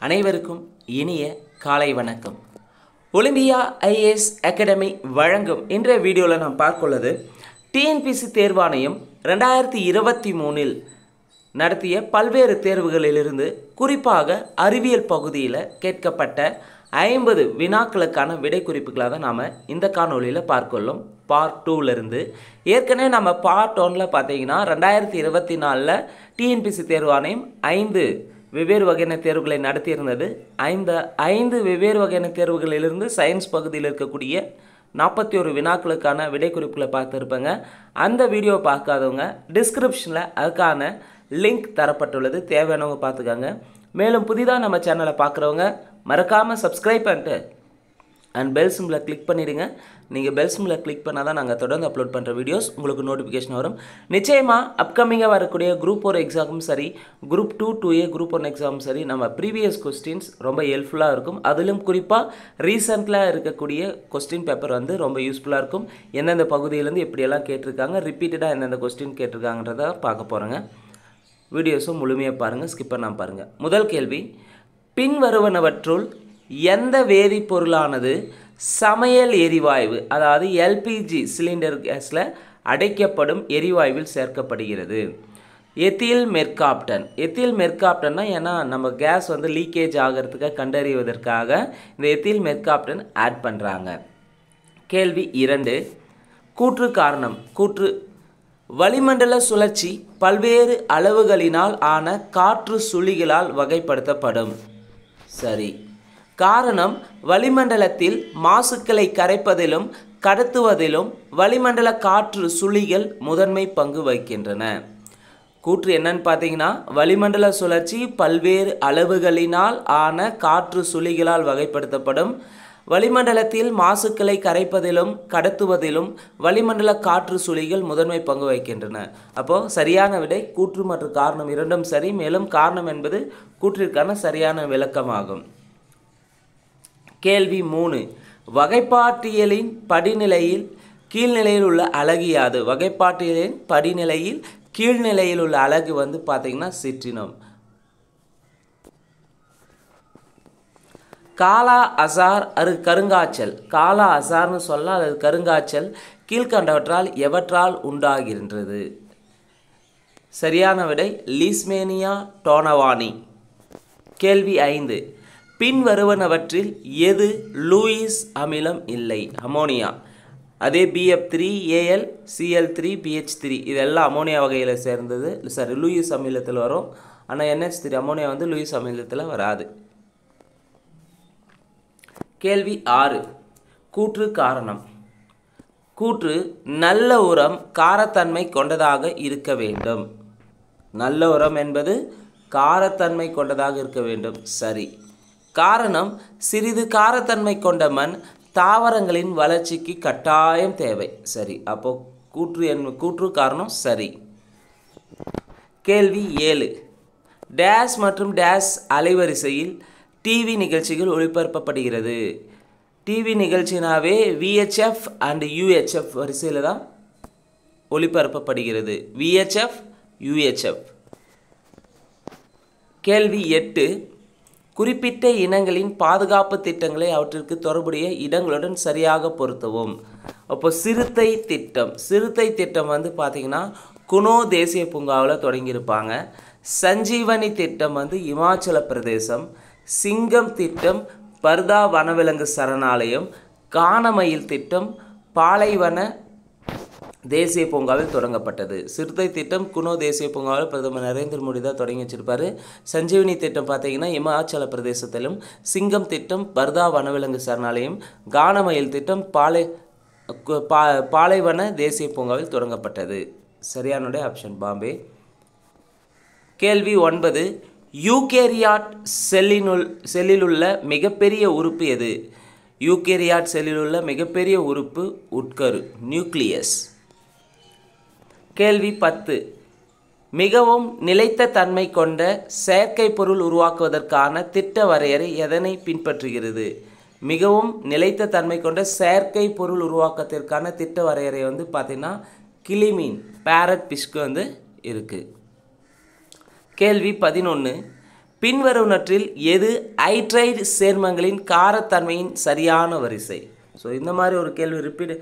அனைவருக்கும் இனிய காலை வணக்கம். ஒலிம்பியா ஐஏஎஸ் அகாடமி வழங்கும் இன்றைய வீடியோவில் நாம் பார்க்குள்ளது டிஎன்பிசி தேர்வாணையம் 2023 நடத்திய பல்வேறு தேர்வுகளிலிருந்து குறிப்பாக அறிவியல் பகுதியில் கேட்கப்பட்ட 50 வினாக்களுக்கான விடை குறிப்புகளாக தான் நாம் இந்த காணொலியில் பார்க்குள்ளோம். பார்ட் 2லேருந்து ஏற்கனவே நம்ம பார்ட் 1ல் பார்த்தீங்கன்னா 2024 டிஎன்பிசி தேர்வாணையம் 5 வெவ்வேறு வகையான தேர்வுகளை நடத்தியிருந்தது. ஐந்து வெவ்வேறு வகையான தேர்வுகளிலிருந்து சயின்ஸ் பகுதியில் இருக்கக்கூடிய 41 வினாக்களுக்கான விடை குறிப்புகளை பார்த்துருப்பேங்க. அந்த வீடியோவை பார்க்காதவங்க டிஸ்கிரிப்ஷனில் அதுக்கான லிங்க் தரப்பட்டுள்ளது, தேவையானவங்க பார்த்துக்காங்க. மேலும் புதிதாக நம்ம சேனலை பார்க்குறவங்க மறக்காமல் சப்ஸ்கிரைப் பண்ணிட்டு அண்ட் பெல் சிம்பிளை கிளிக் பண்ணிவிடுங்க. நீங்கள் பெல் சிம்பிளை கிளிக் பண்ணால் தான் நாங்கள் தொடர்ந்து அப்லோட் பண்ணுற வீடியோஸ் உங்களுக்கு நோட்டிஃபிகேஷன் வரும். நிச்சயமாக அப்கமிங்காக வரக்கூடிய குரூப் 4 எக்ஸாமும் சரி, குரூப் 2, 2A, குரூப் 1 எக்ஸாமும் சரி, நம்ம ப்ரீவியஸ் கொஸ்டின்ஸ் ரொம்ப ஹெல்ப்ஃபுல்லாக இருக்கும். அதிலும் குறிப்பாக ரீசெண்டில் இருக்கக்கூடிய கொஸ்டின் பேப்பர் வந்து ரொம்ப யூஸ்ஃபுல்லாக இருக்கும். எந்தெந்த பகுதியிலேருந்து எப்படியெல்லாம் கேட்டிருக்காங்க, ரிப்பீட்டடாக எந்தெந்த கொஸ்டின் கேட்டிருக்காங்கன்றதை பார்க்க போகிறோங்க. வீடியோஸும் முழுமையாக பாருங்கள், ஸ்கிப் பண்ணாமல் பாருங்கள். முதல் கேள்வி, பின்வருவனவற்றுள் எந்த வேதிப்பொருளானது சமையல் எரிவாயு, அதாவது எல்பிஜி சிலிண்டர் கேஸில் அடைக்கப்படும் எரிவாயுவில் சேர்க்கப்படுகிறது? Ethyl mercaptan. எத்தில் மெர்காப்டன்னா ஏன்னா நம்ம கேஸ் வந்து லீக்கேஜ் ஆகிறதுக்கு கண்டறிவதற்காக இந்த எத்தில் மெர்காப்டன் ஆட் பண்ணுறாங்க. கேள்வி 2, கூற்று காரணம். கூற்று, வளிமண்டல சுழற்சி பல்வேறு அளவுகளினால் ஆன காற்று சுழிகளால் வகைப்படுத்தப்படும். சரி. காரணம், வளிமண்டலத்தில் மாசுக்களை கரைப்பதிலும் கடத்துவதிலும் வளிமண்டல காற்று சுழிகள் முதன்மை பங்கு வகிக்கின்றன. கூற்று என்னன்னு பார்த்தீங்கன்னா, வளிமண்டல சுழற்சி பல்வேறு அளவுகளினால் ஆன காற்று சுழிகளால் வகைப்படுத்தப்படும். வளிமண்டலத்தில் மாசுக்களை கரைப்பதிலும் கடத்துவதிலும் வளிமண்டல காற்று சுழிகள் முதன்மை பங்கு வகிக்கின்றன. அப்போது சரியான விடை கூற்று மற்றும் காரணம் இரண்டும் சரி. மேலும் காரணம் என்பது கூற்றிற்கான சரியான விளக்கமாகும். கேள்வி 3, வகைப்பாட்டியலின் படிநிலையில் கீழ்நிலையில் உள்ள அலகு யாது? வகைப்பாட்டியலின் படிநிலையில் கீழ்நிலையில் உள்ள அலகு வந்து பார்த்தீங்கன்னா சிற்றினம். காலா அசார் கருங்காய்ச்சல். காலா அசார்னு சொல்ல, அது கருங்காய்ச்சல் கீழ்கண்டவற்றால் எவற்றால் உண்டாகின்றது? சரியான விடை லீஸ்மேனியா டோனவானி. கேள்வி 5, பின்வருவனவற்றில் எது லூயிஸ் அமிலம் இல்லை? அமோனியா. அதே BF3AL Cl3 BH3 இதெல்லாம் அமோனியா வகையில் சேர்ந்தது. சரி, லூயிஸ் அமிலத்தில் வரும். ஆனால் NH3 அமோனியா வந்து லூயிஸ் அமிலத்தில் வராது. கேள்வி 6, கூற்று காரணம். கூற்று, நல்ல உரம் காரத்தன்மை கொண்டதாக இருக்க வேண்டும். நல்ல உரம் என்பது காரத்தன்மை கொண்டதாக இருக்க வேண்டும். சரி. காரணம், சிறிது காரத்தன்மை கொண்ட மண் தாவரங்களின் வளர்ச்சிக்கு கட்டாயம் தேவை. சரி. அப்போ கூற்று காரணம் சரி. கேள்வி 7, டேஷ் மற்றும் டேஷ் அலைவரிசையில் டிவி நிகழ்ச்சிகள் ஒளிபரப்பப்படுகிறது? டிவி நிகழ்ச்சினாவே VHF அண்ட் UHF வரிசையில் தான் ஒளிபரப்பப்படுகிறது. VHF UHF. கேள்வி 8, குறிப்பிட்ட இனங்களின் பாதுகாப்பு திட்டங்களை அவற்றிற்கு தொடர்புடைய இடங்களுடன் சரியாக பொருத்தவும். அப்போ சிறுத்தை திட்டம். சிறுத்தை திட்டம் வந்து பார்த்திங்கன்னா குனோ தேசிய பூங்காவில் தொடங்கியிருப்பாங்க. சஞ்சீவனி திட்டம் வந்து இமாச்சல பிரதேசம். சிங்கம் திட்டம் பர்தா வனவிலங்கு சரணாலயம். கானமயில் திட்டம் பாலைவன தேசிய பூங்காவில் தொடங்கப்பட்டது. சிறுத்தை திட்டம் குனோ தேசிய பூங்காவில் பிரதமர் நரேந்திர மோடி தான் தொடங்கி வச்சிருப்பாரு. சஞ்சீவனி திட்டம் பார்த்தீங்கன்னா இமாச்சல பிரதேசத்திலும், சிங்கம் திட்டம் பர்தா வனவிலங்கு சரணாலயம், கானமயில் திட்டம் பாலைவன தேசிய பூங்காவில் தொடங்கப்பட்டது. சரியானுடைய ஆப்ஷன் பாம்பே. கேள்வி 9, யூகேரியாட் செல்லிலுள்ள மிகப்பெரிய உறுப்பு எது? யூகேரியாட் செல்லிலுள்ள மிகப்பெரிய உறுப்பு உட்கரு, நியூக்ளியஸ். கேள்வி 10, மிகவும் நிலைத்த தன்மை கொண்ட செயற்கை பொருள் உருவாக்குவதற்கான திட்ட வரையறை எதனை பின்பற்றுகிறது? மிகவும் நிலைத்த தன்மை கொண்ட செயற்கை பொருள் உருவாக்கத்திற்கான திட்ட வரையறை வந்து பார்த்தீங்கன்னா கிளிமீன், பேரட் ஃபிஷ்க்கு வந்து இருக்குது. கேள்வி 11, பின்வருவனற்றில் எது ஐட்ரைடு சேர்மங்களின் காரத்தன்மையின் சரியான வரிசை? ஸோ இந்த மாதிரி ஒரு கேள்வி ரிப்பீட்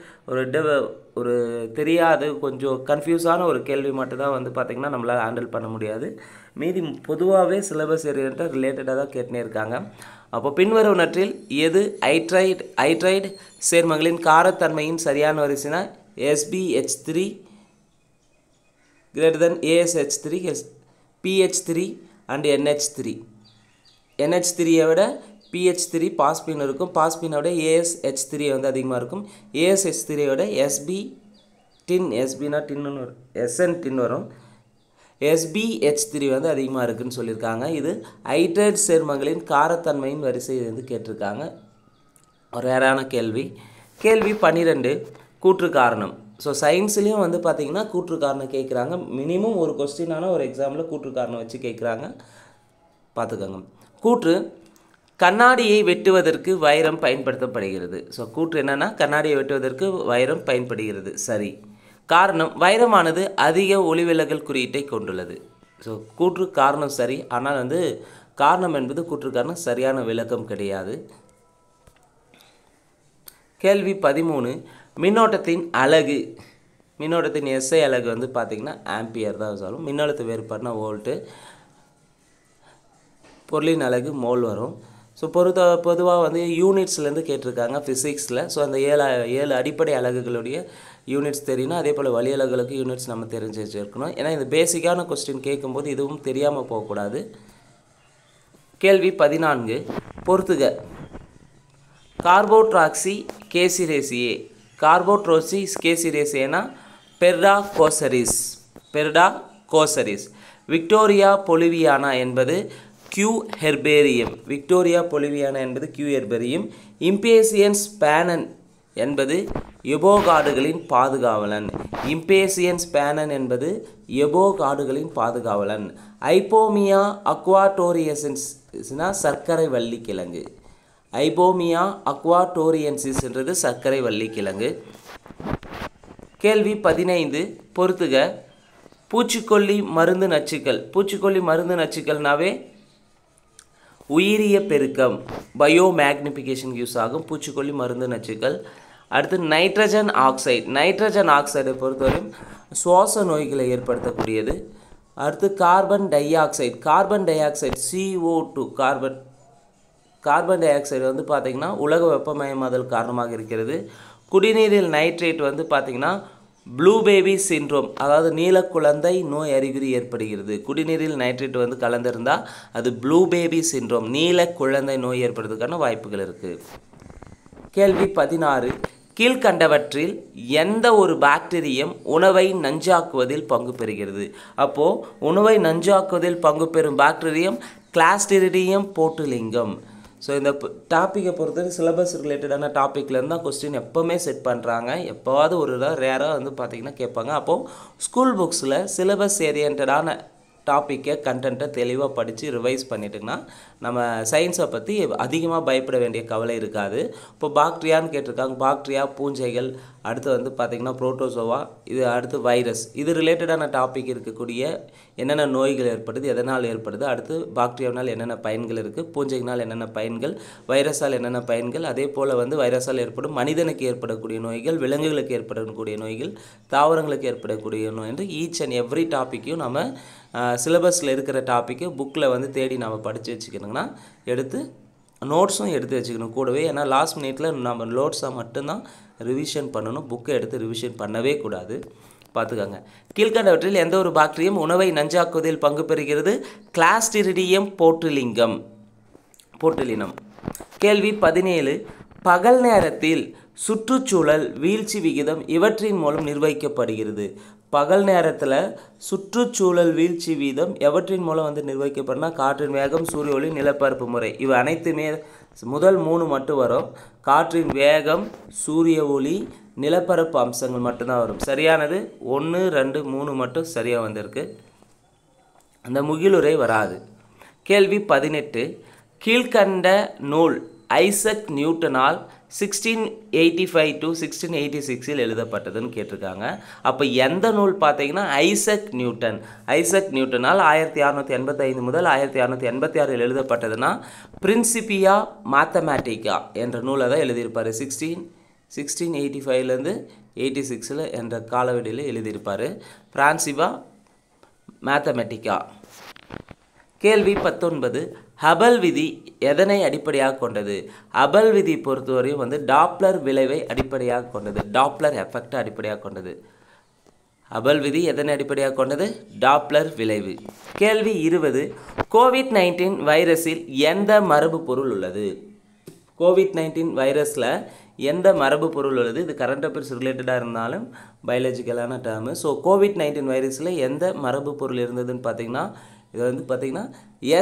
ஒரு தெரியாது கொஞ்சம் கன்ஃபியூஸான ஒரு கேள்வி மட்டும்தான் வந்து பார்த்திங்கன்னா நம்மளால் ஹேண்டில் பண்ண முடியாது. மீதி பொதுவாகவே சிலபஸ் ஏரியாட்ட ரிலேட்டடாக தான் கேட்டுனே இருக்காங்க. அப்போ பின்வருவனற்றில் எது ஐட்ரைடு சேர்மங்களின் காரத்தன்மையின் சரியான வரிசைனா SbH3 greater than AsH3 PH3 and NH3. NH3 விட PH3 பாஸ்பீன் இருக்கும், பாஸ்பீனை விட AsH3 வந்து அதிகமாக இருக்கும், AsH3 விட Sbனா டின்னு வரும், SN டின் வரும், SbH3 வந்து அதிகமாக இருக்குதுன்னு சொல்லியிருக்காங்க. இது ஐட்ரைடு சேர்மங்களின் காரத்தன்மையின் வரிசை வந்து கேட்டிருக்காங்க. ஒரு ரேரான கேள்வி. கேள்வி 12 கூற்று காரணம். ஸோ சயின்ஸ்லேயும் வந்து பார்த்திங்கன்னா கூற்று காரணம் கேட்குறாங்க. மினிமம் ஒரு கொஸ்டினான ஒரு எக்ஸாமில் கூற்று காரணம் வச்சு கேட்குறாங்க, பார்த்துக்கோங்க. கூற்று கண்ணாடியை வெட்டுவதற்கு வைரம் பயன்படுத்தப்படுகிறது. ஸோ கூற்று என்னென்னா கண்ணாடியை வெட்டுவதற்கு வைரம் பயன்படுகிறது, சரி. காரணம் வைரமானது அதிக ஒளிவிலகல் குறியீட்டை கொண்டுள்ளது. ஸோ கூற்று காரணம் சரி, ஆனால் வந்து காரணம் என்பது கூற்று காரணம் சரியான விளக்கம் கிடையாது. கேள்வி 13 மின்னோட்டத்தின் அலகு. மின்னோட்டத்தின் SI அலகு வந்து பார்த்திங்கன்னா ஆம்பியர் தான் சொல்லும். மின்னழுத்த வேறுபாடுனா வோல்ட்டு, பொருளின் அலகு மோல் வரும். ஸோ பொதுவாக வந்து யூனிட்ஸ்லேருந்து கேட்டிருக்காங்க ஃபிசிக்ஸில். ஸோ அந்த ஏழு அடிப்படை அலகுகளுடைய யூனிட்ஸ் தெரியணும். அதே போல் வழி அலகுகளுக்கு யூனிட்ஸ் நம்ம தெரிஞ்சு வச்சுருக்கணும். ஏன்னா இந்த பேசிக்கான கொஸ்டின் கேட்கும்போது இதுவும் தெரியாமல் போகக்கூடாது. கேள்வி 14 பொறுத்துக. கார்போட்ராக்சி கேசிரேசியே. கார்போட்ரோசி கேசிரேசியேனா பெர்டா கோசரிஸ். விக்டோரியா பொலிவியானா என்பது Q ஹெர்பேரியம். விக்டோரியா பொலிவியானா என்பது Q ஹெர்பேரியம். இம்பேசியன்ஸ் பேனன் என்பது எபோகாடுகளின் பாதுகாவலன். இம்பேசியன்ஸ் பேனன் என்பது எபோகாடுகளின் பாதுகாவலன். ஐபோமியா அக்வாட்டோரியன்சிஸ்னா சர்க்கரை வள்ளிக்கிழங்கு. ஐபோமியா அக்வாட்டோரியன்சிஸ் என்றது சர்க்கரை வள்ளிக்கிழங்கு. கேள்வி 15 பொறுத்துக. பூச்சிக்கொல்லி மருந்து நச்சுக்கள். பூச்சிக்கொல்லி மருந்து நச்சுக்கள்னாவே உயிரிய பெருக்கம், பயோ மேக்னிஃபிகேஷன் யூஸ் ஆகும் பூச்சிக்கொல்லி மருந்து நச்சுக்கள். அடுத்து நைட்ரஜன் ஆக்சைடு. நைட்ரஜன் ஆக்சைடை பொறுத்தவரையும் சுவாச நோய்களை ஏற்படுத்தக்கூடியது. அடுத்து carbon di oxide. Carbon di oxide CO2 carbon di oxide வந்து பார்த்திங்கன்னா உலக வெப்பமயமாதல் காரணமாக இருக்கிறது. குடிநீரில் நைட்ரேட் வந்து பார்த்திங்கன்னா ப்ளூ பேபி சின்ட்ரோம், அதாவது நீலக்குழந்தை நோய் அறிகுறி ஏற்படுகிறது. குடிநீரில் நைட்ரேட் வந்து கலந்திருந்தால் அது ப்ளூ பேபி சின்ட்ரோம், நீலக்குழந்தை நோய் ஏற்படுறதுக்கான வாய்ப்புகள் இருக்குது. கேள்வி 16 கீழ்கண்டவற்றில் எந்த ஒரு பாக்டீரியம் உணவை நஞ்சாக்குவதில் பங்கு பெறுகிறது? அப்போது உணவை நஞ்சாக்குவதில் பங்கு பெறும் பாக்டீரியம் கிளாஸ்டிரிடியம் போட்டுலிங்கம். ஸோ இந்த டாப்பிக்கை பொறுத்தவரை சிலபஸ் ரிலேட்டடான டாப்பிக்லேருந்து தான் கொஸ்டின் எப்போவுமே செட் பண்ணுறாங்க. எப்போவாவது ஒரு ரேராக வந்து பார்த்திங்கன்னா கேட்பாங்க. அப்போது ஸ்கூல் புக்ஸில் சிலபஸ் ஏரியன்டான டாப்பிக்கை கண்டென்ட்டை தெளிவாக படித்து ரிவைஸ் பண்ணிட்டுங்கன்னா நம்ம சயின்ஸை பற்றி அதிகமாக பயப்பட வேண்டிய கவலை இருக்காது. இப்போ பாக்டீரியான்னு கேட்டிருக்காங்க. பாக்டீரியா, பூஞ்சைகள், அடுத்து வந்து பார்த்திங்கன்னா புரோட்டோசோவா, இது அடுத்து வைரஸ், இது ரிலேட்டடான டாபிக் இருக்கக்கூடிய என்னென்ன நோய்கள் ஏற்படுது, எதனால் ஏற்படுது, அடுத்து பாக்டீரியாவினால் என்னென்ன பயன்கள் இருக்குது, பூஞ்சையினால் என்னென்ன பயன்கள், வைரஸால் என்னென்ன பயன்கள், அதே போல் வந்து வைரஸால் ஏற்படும் மனிதனுக்கு ஏற்படக்கூடிய நோய்கள், விலங்குகளுக்கு ஏற்படக்கூடிய நோய்கள், தாவரங்களுக்கு ஏற்படக்கூடிய நோய் என்று ஈச் அண்ட் எவ்ரி டாப்பிக்கையும் நம்ம சிலபஸில் இருக்கிற டாப்பிக்கு புக்கில் வந்து தேடி நம்ம படித்து வச்சுக்கணுங்கன்னா எடுத்து நோட்ஸும் எடுத்து வச்சுக்கணும் கூடவே. ஏன்னா லாஸ்ட் மினிட்ல நம்ம நோட்ஸை மட்டும்தான் ரிவிஷன் பண்ணணும், புக்கை எடுத்து ரிவிஷன் பண்ணவே கூடாது, பார்த்துக்கோங்க. கீழ்கண்டவற்றில் எந்த ஒரு பாக்டீரியம் உணவை நஞ்சாக்குவதில் பங்கு பெறுகிறது? கிளாஸ்டிரிடியம் போட்டுலினம். கேள்வி 17 பகல் நேரத்தில் சுற்றுச்சூழல் வீழ்ச்சி விகிதம் இவற்றின் மூலம் நிர்வகிக்கப்படுகிறது. பகல் நேரத்தில் சுற்றுச்சூழல் வீழ்ச்சி வீதம் எவற்றின் மூலம் வந்து நிர்வகிக்கப்படுனா காற்றின் வேகம், சூரிய ஒளி, நிலப்பரப்பு முறை, இவை அனைத்துமே முதல் 3 மட்டும் வரும். காற்றின் வேகம், சூரிய ஒளி, நிலப்பரப்பு அம்சங்கள் மட்டும்தான் வரும். சரியானது 1, 2, 3 மட்டும் சரியாக வந்திருக்கு. அந்த முகிலுரை வராது. கேள்வி 18 கீழ்கண்ட நூல் ஐசக் நியூட்டனால் 1685 to 1686 எழுதப்பட்டதுன்னு கேட்டிருக்காங்க. அப்போ எந்த நூல் பார்த்தீங்கன்னா ஐசக் நியூட்டனால் 1685 முதல் 1686 எழுதப்பட்டதுன்னா பிரின்சிபியா மேத்தமேட்டிக்கா என்ற நூலை தான் எழுதியிருப்பார். 1685லேருந்து 86 என்ற காலவெளியில் எழுதியிருப்பார். பிரின்சிபியா மேத்தமேட்டிக்கா. கேள்வி 19. ஹபல் விதி எதனை அடிப்படையாக கொண்டது? ஹபல் விதி பொறுத்தவரையும் வந்து டாப்ளர் விளைவை அடிப்படையாக கொண்டது, டாப்ளர் எஃபெக்டை அடிப்படையாக கொண்டது. ஹபல் விதி எதனை அடிப்படையாக கொண்டது? டாப்ளர் விளைவு. கேள்வி 20. கோவிட்-19 வைரஸில் எந்த மரபு பொருள் உள்ளது? கோவிட்-19 வைரஸில் எந்த மரபு பொருள் உள்ளது? இது கரண்ட் அஃபேர்ஸ் ரிலேட்டடாக இருந்தாலும் பயாலஜிக்கலான டேர்மு. ஸோ கோவிட்-19 வைரஸில் எந்த மரபு பொருள் இருந்ததுன்னு பார்த்தீங்கன்னா இது வந்து பார்த்திங்கன்னா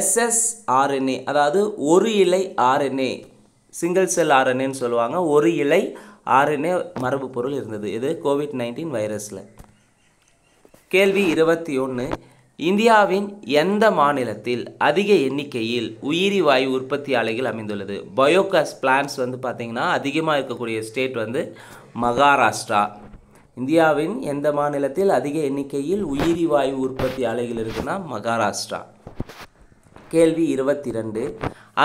SSRNA, அதாவது ஒரு இலை RNA, சிங்கிள் செல் RNAன்னு சொல்லுவாங்க. ஒரு இலை RNA மரபு பொருள் இருந்தது இது கோவிட்-19 வைரஸில். கேள்வி 21. இந்தியாவின் எந்த மாநிலத்தில் அதிக எண்ணிக்கையில் உயிரி வாயு உற்பத்தி ஆலைகள் அமைந்துள்ளது? பயோகாஸ் பிளான்ஸ் வந்து பார்த்திங்கன்னா அதிகமாக இருக்கக்கூடிய ஸ்டேட் வந்து மகாராஷ்டிரா. இந்தியாவின் எந்த மாநிலத்தில் அதிக எண்ணிக்கையில் உயிரி வாயு உற்பத்தி ஆலைகள் இருக்குன்னா மகாராஷ்டிரா. கேள்வி 22.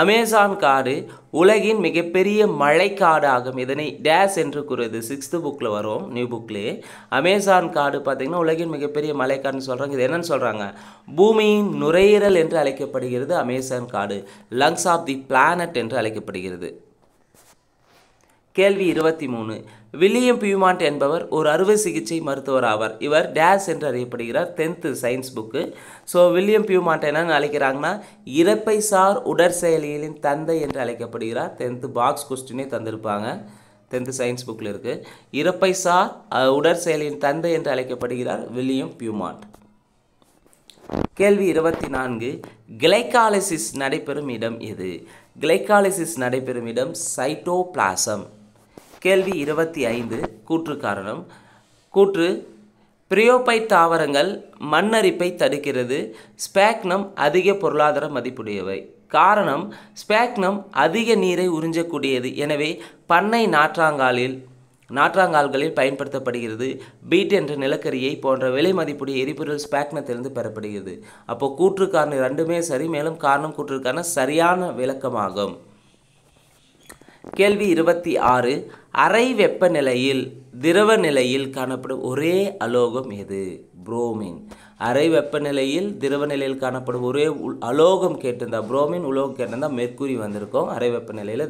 அமேசான் காடு உலகின் மிகப்பெரிய மழைக்காடு ஆகும். இதனை டேஸ் என்று கூறுவது 6th புக்கில் வரும், நியூ புக்லேயே. அமேசான் காடு பார்த்திங்கன்னா உலகின் மிகப்பெரிய மழைக்காடுன்னு சொல்கிறாங்க. இது என்னன்னு சொல்கிறாங்க? பூமியின் நுரையீரல் என்று அழைக்கப்படுகிறது அமேசான் காடு. லங்ஸ் ஆஃப் தி பிளானட் என்று அழைக்கப்படுகிறது. கேள்வி 23. வில்லியம் பியூமாண்ட் என்பவர் ஒரு அறுவை சிகிச்சை மருத்துவர் ஆவார். இவர் டேஸ் என்று அறியப்படுகிறார். 10th science book. So William Beaumont என்னன்னு அழைக்கிறாங்கன்னா இறப்பைசார் உடற்செயலியலின் தந்தை என்று அழைக்கப்படுகிறார். 10th பாக்ஸ் கொஸ்டினே தந்திருப்பாங்க, 10th சயின்ஸ் புக்கில் இருக்குது. இறப்பைசார் உடற்செயலின் தந்தை என்று அழைக்கப்படுகிறார் வில்லியம் பியூமாண்ட். கேள்வி 24. கிளைகாலிசிஸ் நடைபெறும் இடம் எது? கிளைகாலிசிஸ் நடைபெறும் இடம் சைட்டோபிளாசம். கேள்வி 25. கூற்று காரணம். கூற்று: பிரியோபைட் தாவரங்கள் மண்ணரிப்பை தடுக்கிறது. ஸ்பாக்னம் அதிக பொருளாதார மதிப்புடையவை. காரணம்: ஸ்பாக்னம் அதிக நீரை உறிஞ்சக்கூடியது, எனவே பண்ணை நாற்றாங்கால்களில் பயன்படுத்தப்படுகிறது. பீட் என்ற நிலக்கரியை போன்ற விலை மதிப்புடைய எரிபொருள் ஸ்பாக்னத்திலிருந்து பெறப்படுகிறது. அப்போ கூற்று காரணம் ரெண்டுமே சரி, மேலும் காரணம் கூற்றுக்கான சரியான விளக்கமாகும். கேள்வி 26. அறை வெப்பநிலையில் திரவ நிலையில் காணப்படும் ஒரே அலோகம் எது? புரோமின். அறை வெப்பநிலையில் திரவ நிலையில் காணப்படும் ஒரே அலோகம் கேட்டிருந்தா புரோமின், உலோகம் கேட்டிருந்தா மெர்க்குரி வந்திருக்கும் அறை வெப்பநிலையில்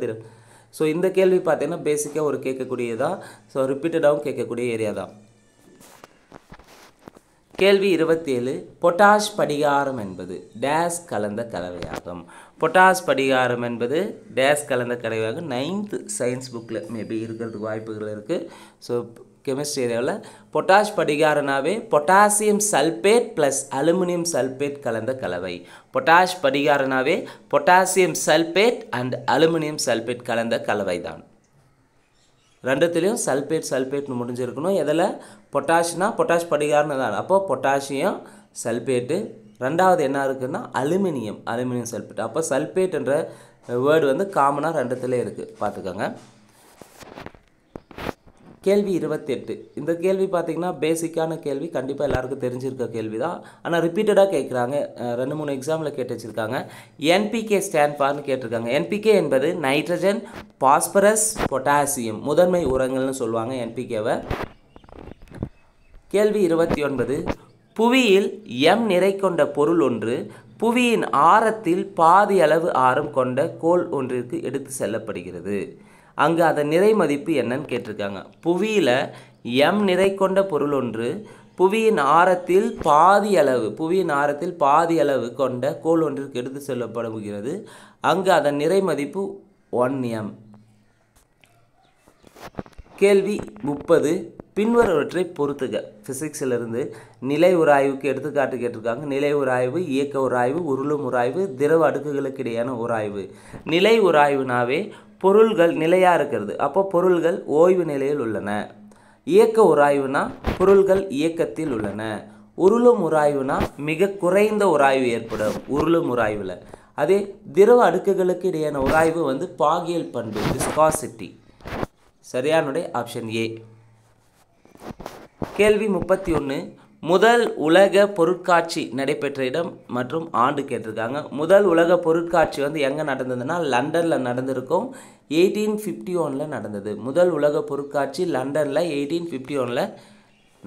ஸோ இந்த கேள்வி பார்த்தீங்கன்னா பேசிக்காக ஒரு கேட்கக்கூடியதான், ஸோ ரிப்பீட்டடாகவும் கேட்கக்கூடிய ஏரியா தான். கேள்வி 27. பொட்டாஷ் படிகாரம் என்பது டேஸ் கலந்த கலவையாகும். பொட்டாஷ் படிகாரம் என்பது டேஸ் கலந்த கலவையாகும். 9th சயின்ஸ் புக்கில் மேபி இருக்கிறதுக்கு வாய்ப்புகள் இருக்குது. ஸோ கெமிஸ்ட்ரி ஏரியாவில் பொட்டாஷ் படிகாரனாவே potassium sulphate plus aluminium sulphate கலந்த கலவை. பொட்டாஷ் படிகாரனாவே potassium sulphate and aluminium sulphate கலந்த கலவை தான். ரெண்டுத்துலேயும் சல்பேட்னு முடிஞ்சிருக்கணும். எதில்? பொட்டாஷ்னா பொட்டாஷ் படிகாரன்னு தான். அப்போது பொட்டாசியம் சல்பேட்டு. ரெண்டாவது என்ன இருக்குதுன்னா அலுமினியம் சல்பேட். அப்போ சல்பேட் என்ற வேர்டு வந்து காமனாக ரெண்டுத்துலேயே இருக்குது, பார்த்துக்கோங்க. கேள்வி 28. இந்த கேள்வி பார்த்திங்கன்னா பேசிக்கான கேள்வி, கண்டிப்பாக எல்லாருக்கும் தெரிஞ்சிருக்க கேள்வி தான். ஆனால் ரிப்பீட்டடாக கேட்குறாங்க, 2-3 எக்ஸாமில் கேட்டு வச்சுருக்காங்க. என்பிகே ஸ்டாண்ட் ஃபார்னு கேட்டிருக்காங்க. என்பிகே என்பது நைட்ரஜன், பாஸ்பரஸ், பொட்டாசியம் முதன்மை உரங்கள்னு சொல்லுவாங்க என்பிகேவை. கேள்வி 29. புவியில் M நிறை கொண்ட பொருள் ஒன்று புவியின் ஆரத்தில் பாதி அளவு ஆரம் கொண்ட கோள் ஒன்றிற்கு எடுத்து செல்லப்படுகிறது. அங்கு அதன் நிறை மதிப்பு என்னன்னு கேட்டிருக்காங்க. புவியில் M நிறை கொண்ட பொருள் ஒன்று புவியின் ஆரத்தில் பாதி அளவு கொண்ட கோள் ஒன்றிற்கு எடுத்து செல்லப்படுகிறது. அங்கு அதன் நிறை மதிப்பு 1m. கேள்வி 30. பின்வருவற்றை பொறுத்துக. ஃபிசிக்ஸிலிருந்து நிலை உராய்வுக்கு எடுத்துக்காட்டு கேட்டிருக்காங்க. நிலை உராய்வு, இயக்க உராய்வு, உருளும் உராய்வு, திரவ அடுக்குகளுக்கு இடையான உராய்வு. நிலை உராய்வுனாவே பொருள்கள் நிலையாக இருக்கிறது, அப்போ பொருள்கள் ஓய்வு நிலையில் உள்ளன. இயக்க உராய்வுனா பொருள்கள் இயக்கத்தில் உள்ளன. உருளும் உராய்வுனா மிக குறைந்த உராய்வு ஏற்படும் உருளும் உராய்வில். அதே திரவ அடுக்குகளுக்கு இடையான உராய்வு வந்து பாகியல் பண்பு, விஸ்காசிட்டி. சரியானுடைய option A. கேள்வி 31. முதல் உலக பொருட்காட்சி நடைபெற்ற இடம் மற்றும் ஆண்டு கேட்டிருக்காங்க. முதல் உலக பொருட்காட்சி வந்து எங்கே நடந்ததுன்னா லண்டனில் நடந்திருக்கும். 1851 நடந்தது. முதல் உலக பொருட்காட்சி லண்டனில் 1851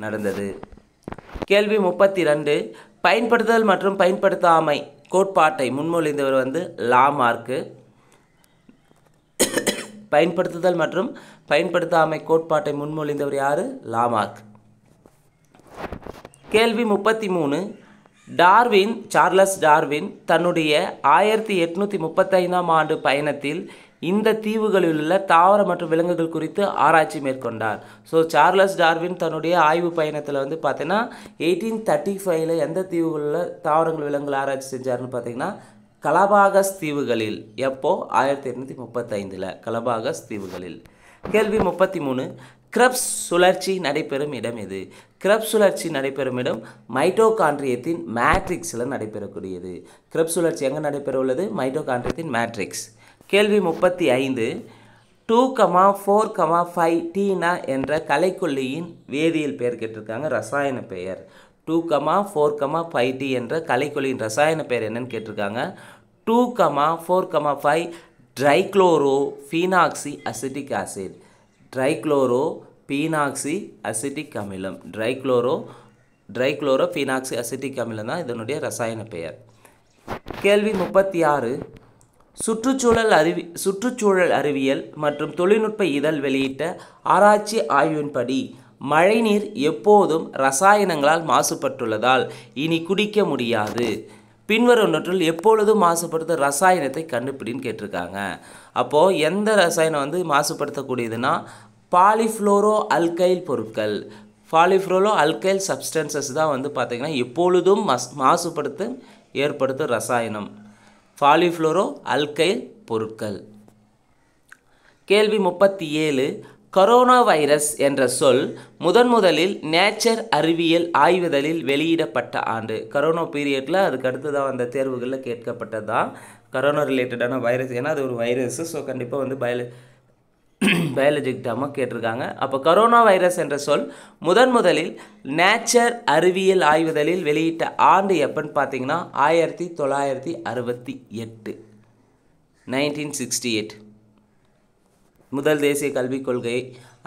நடந்தது. கேள்வி 32. பயன்படுத்துதல் மற்றும் பயன்படுத்தாமை கோட்பாட்டை முன்மொழிந்தவர் வந்து லாமார்க்கு. பயன்படுத்துதல் மற்றும் பயன்படுத்தாமை கோட்பாட்டை முன்மொழிந்தவர் யார்? லாமார்க். கேள்வி 33. டார்வின், சார்லஸ் டார்வின் தன்னுடைய 1835 ஆண்டு பயணத்தில் இந்த தீவுகளில் உள்ள தாவர மற்றும் விலங்குகள் குறித்து ஆராய்ச்சி மேற்கொண்டார். ஸோ சார்லஸ் டார்வின் தன்னுடைய ஆய்வு பயணத்தில் வந்து பார்த்தீங்கன்னா 1835 எந்த தீவுகளில் தாவரங்கள் விலங்குகள் ஆராய்ச்சி செஞ்சார்னு பார்த்தீங்கன்னா கலபாகஸ் தீவுகளில். எப்போ? 1835 கலபாகஸ் தீவுகளில். கேள்வி 33. கிரப்ஸ் சுழற்சி நடைபெறும் இடம் எது? கிரப்ஸ் சுழற்சி நடைபெறும் இடம் மைட்டோகாண்ட்ரியத்தின் மேட்ரிக்ஸில் நடைபெறக்கூடியது. கிரப்ஸ் சுழற்சி எங்கே நடைபெற உள்ளது? மைட்டோகாண்ட்ரியத்தின் மேட்ரிக்ஸ். கேள்வி 35. 2,4,5 டீனா என்ற கலைக்கொல்லியின் வேதியியல் பெயர் கேட்டிருக்காங்க. ரசாயன பெயர் 2,4,5 டி என்ற கலைக்கொல்லியின் ரசாயன பெயர் என்னன்னு கேட்டிருக்காங்க. 2,4,5 trichloro phenoxy acetic acid. Trichloro phenoxy acetic அமிலம். ட்ரைக்ளோரோ ஃபீனாக்சி அசிட்டிக் அமிலம் தான் இதனுடைய ரசாயன பெயர். கேள்வி 36. சுற்றுச்சூழல் அறிவியல் மற்றும் தொழில்நுட்ப இதழ் வெளியிட்ட ஆராய்ச்சி ஆய்வின்படி மழைநீர் எப்போதும் ரசாயனங்களால் மாசுபட்டுள்ளதால் இனி குடிக்க முடியாது. பின்வருவனற்றுள் எப்பொழுதும் மாசுபடுத்த ரசாயனத்தை கண்டுபிடின்னு கேட்டிருக்காங்க. அப்போது எந்த ரசாயனம் வந்து மாசுபடுத்தக்கூடியதுன்னா பாலிஃப்ளோரோ அல்கைல் பொருட்கள். பாலிஃப்ளோரோ அல்கைல் சப்ஸ்டன்சஸ் தான் வந்து பார்த்திங்கன்னா எப்பொழுதும் மாசுபடுத்த ஏற்படுத்தும் ரசாயனம். பாலிஃப்ளோரோ அல்கைல் பொருட்கள். கேள்வி 37. கொரோனா வைரஸ் என்ற சொல் முதலில் நேச்சர் அறிவியல் ஆய்விதழில் வெளியிடப்பட்ட ஆண்டு. கரோனா பீரியடில் அதுக்கு அடுத்து தான் வந்த தேர்வுகளில் கேட்கப்பட்டது தான் கரோனா ரிலேட்டடான வைரஸ். ஏன்னா அது ஒரு வைரஸ். ஸோ கண்டிப்பாக வந்து பயாலஜி எக்ஸாமாக கேட்டிருக்காங்க. அப்போ கரோனா வைரஸ் என்ற சொல் முதலில் நேச்சர் அறிவியல் ஆய்விதழில் வெளியிட்ட ஆண்டு எப்போன்னு பார்த்தீங்கன்னா 1968. 1968 முதல் தேசிய கல்விக் கொள்கை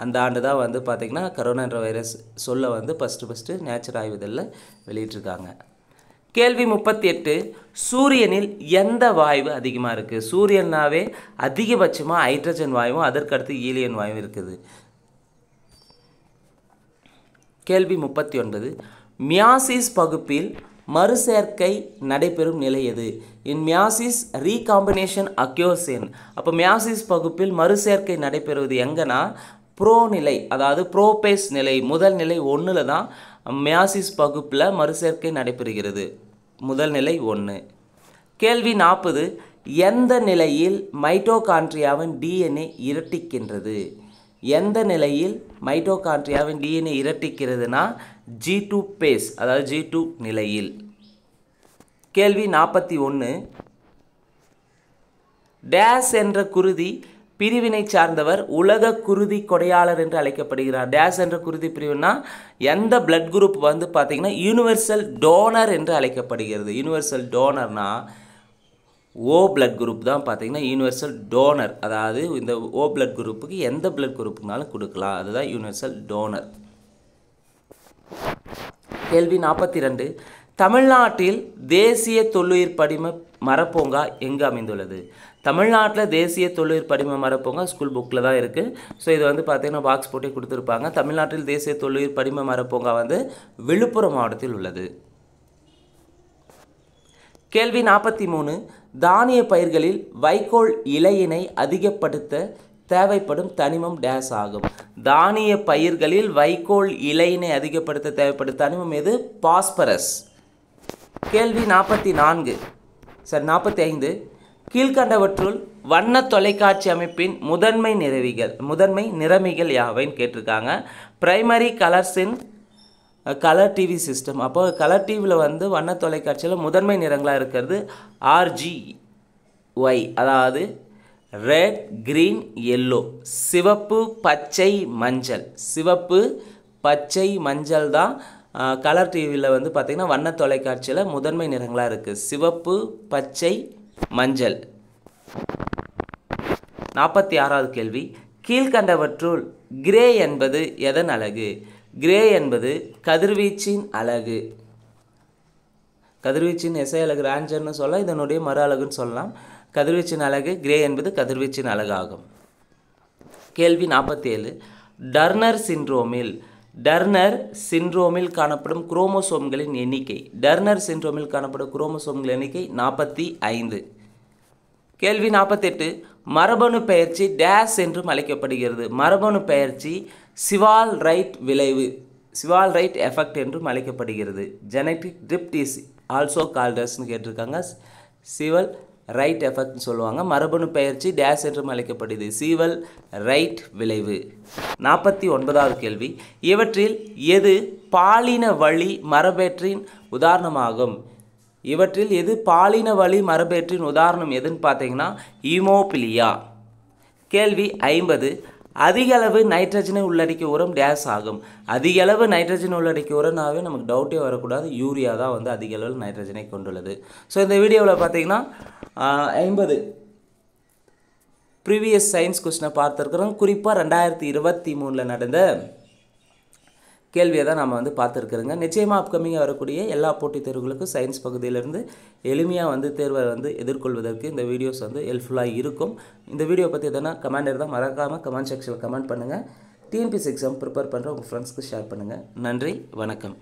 அந்த ஆண்டு தான் வந்து பார்த்திங்கன்னா கரோனா என்ற வைரஸ் சொல்ல வந்து ஃபஸ்ட்டு நேச்சர் ஆய்விதழில் வெளியிட்டிருக்காங்க. கேள்வி 38. சூரியனில் எந்த வாயு அதிகமாக இருக்குது? சூரியனாவே அதிகபட்சமாக ஹைட்ரஜன் வாயுவும் அதற்கடுத்து ஈலியன் வாயுவும் இருக்குது. கேள்வி 39. மியாசிஸ் பகுப்பில் மறுசேர்க்கை நடைபெறும் நிலை எது? இன் மியாசிஸ் ரீகாம்பினேஷன் அக்யோசன். அப்போ மியாசிஸ் பகுப்பில் மறுசேர்க்கை நடைபெறுவது எங்கன்னா ப்ரோ நிலை, அதாவது ப்ரோபேஸ் நிலை, முதல் நிலை 1ல் தான் மியாசிஸ் பகுப்பில் மறுசேர்க்கை நடைபெறுகிறது. முதல் நிலை 1. கேள்வி 40. எந்த நிலையில் மைட்டோகாண்ட்ரியாவின் டிஎன்ஏ இரட்டிக்கின்றது? எந்த நிலையில் மைட்டோகாண்ட்ரியாவின் டிஎன்ஏ இரட்டிக்கிறதுனா G2 பேஸ், அதாவது G2 நிலையில். கேள்வி 41. டேஸ் என்ற குருதி பிரிவினை சார்ந்தவர் உலக குருதி கொடையாளர் என்று அழைக்கப்படுகிறார். டேஸ் என்ற குருதி பிரிவுனா எந்த பிளட் குரூப் வந்து பார்த்திங்கன்னா யூனிவர்சல் டோனர் என்று அழைக்கப்படுகிறது. யூனிவர்சல் டோனர்னா ஓ பிளட் குரூப் தான் பார்த்திங்கன்னா யூனிவர்சல் டோனர். அதாவது இந்த ஓ பிளட் குரூப்புக்கு எந்த பிளட் குரூப்புனாலும் கொடுக்கலாம், அதுதான் யூனிவர்சல் டோனர். கேள்வி 42. தமிழ்நாட்டில் தேசிய தொல்லுயிர் படிம மரப்பூங்கா எங்கு அமைந்துள்ளது? தமிழ்நாட்டில் தேசிய தொல்லுயிர் படிம மரப்பூங்கா ஸ்கூல் புக்கில் தான் இருக்குது. ஸோ இது வந்து பார்த்திங்கன்னா பாக்ஸ் போட்டே கொடுத்துருப்பாங்க. தமிழ்நாட்டில் தேசிய தொல்லுயிர் படிம மரப்பூங்கா வந்து விழுப்புரம் மாவட்டத்தில் உள்ளது. கேள்வி 43. தானிய பயிர்களில் வைக்கோல் இலையினை அதிகப்படுத்த தேவைப்படும் தனிமம் டேஸ் ஆகும். தானிய பயிர்களில் வைக்கோல் இலையினை அதிகப்படுத்த தேவைப்படும் தனிமம் எது? பாஸ்பரஸ். கேள்வி 45. கீழ்கண்டவற்றுள் வண்ண தொலைக்காட்சி அமைப்பின் முதன்மை நிறமிகள் யாவைன்னு கேட்டிருக்காங்க. Primary colours in colour TV system. அப்போ கலர் டிவியில் வந்து வண்ண தொலைக்காட்சியில் முதன்மை நிறங்களாக இருக்கிறது RGY, அதாவது ரெட் கிரீன் எல்லோ, சிவப்பு பச்சை மஞ்சள். சிவப்பு பச்சை மஞ்சள் தான் கலர் டிவியில் வந்து பார்த்திங்கன்னா வண்ண தொலைக்காட்சியில் முதன்மை நிறங்களாக இருக்குது. சிவப்பு பச்சை மஞ்சள். 46வது கேள்வி, கீழ்கண்டவற்றுள் கிரே என்பது எதன் அலகு? கிரே என்பது கதிர்வீச்சின் அலகு. கதிர்வீச்சின் எஸ்ஐ அலகு ஆன்சர்னு சொல்லலாம், இதனுடைய மறு அலகுன்னு சொல்லலாம். கதிர்வீச்சின் அலகு கிரே என்பது கதிர்வீச்சின் அலகாகும். கேள்வி 47, டர்னர் சிண்ட்ரோமில் காணப்படும் குரோமோசோம்களின் எண்ணிக்கை. டர்னர் சிண்ட்ரோமில் காணப்படும் குரோமோசோம்களின் எண்ணிக்கை 45. கேள்வி 48, மரபணு பெயர்ச்சி டேஸ் என்றும் அழைக்கப்படுகிறது. மரபணு பெயர்ச்சி சிவால் ரைட் விளைவு, சிவால் ரைட் எஃபெக்ட் என்றும் அழைக்கப்படுகிறது. ஜெனட்டிக் ட்ரிப்ட் இஸ் ஆல்சோ கால்டஸ்ன்னு கேட்டிருக்காங்க. சிவல் ரைட் எஃபெக்ட்னு சொல்லுவாங்க. மரபணு பெயர்ச்சி டேஸ் என்றும் அழைக்கப்படுது, சீவல் ரைட் விளைவு. 49வது கேள்வி, இவற்றில் எது பாலின வழி மரபேற்றின் உதாரணமாகும்? இவற்றில் எது பாலின வழி மரபேற்றின் உதாரணம் எதுன்னு பார்த்தீங்கன்னா ஈமோபிலியா. கேள்வி 50, அதிகளவு நைட்ரஜனை உள்ளடக்கிய உரம் டேஸ் ஆகும். அதிகளவு நைட்ரஜன் உள்ளடக்கிய உரம்னாவே நமக்கு டவுட்டே வரக்கூடாது, யூரியா தான் வந்து அதிகளவு நைட்ரஜனை கொண்டுள்ளது. ஸோ இந்த வீடியோவில் பார்த்தீங்கன்னா 50 ப்ரீவியஸ் சயின்ஸ் கொஸ்டினை பார்த்துருக்குறோம். குறிப்பாக 2023 நடந்த கேள்வியை தான் நம்ம வந்து பார்த்துருக்குறோங்க. நிச்சயமாக அப்கமிங்காக வரக்கூடிய எல்லா போட்டித் தேர்வுகளுக்கும் சயின்ஸ் பகுதியிலேருந்து எளிமையாக வந்து தேர்வை வந்து எதிர்கொள்வதற்கு இந்த வீடியோஸ் வந்து ஹெல்ப்ஃபுல்லாக இருக்கும். இந்த வீடியோ பற்றி எதனா கமெண்ட் இருந்தால் மறக்காமல் கமெண்ட் செக்ஷனில் கமெண்ட் பண்ணுங்கள். டிஎன்பிஎஸ்சி எக்ஸாம் ப்ரிப்பேர் பண்ணுற உங்கள் ஃப்ரெண்ட்ஸ்க்கு ஷேர் பண்ணுங்கள். நன்றி, வணக்கம்.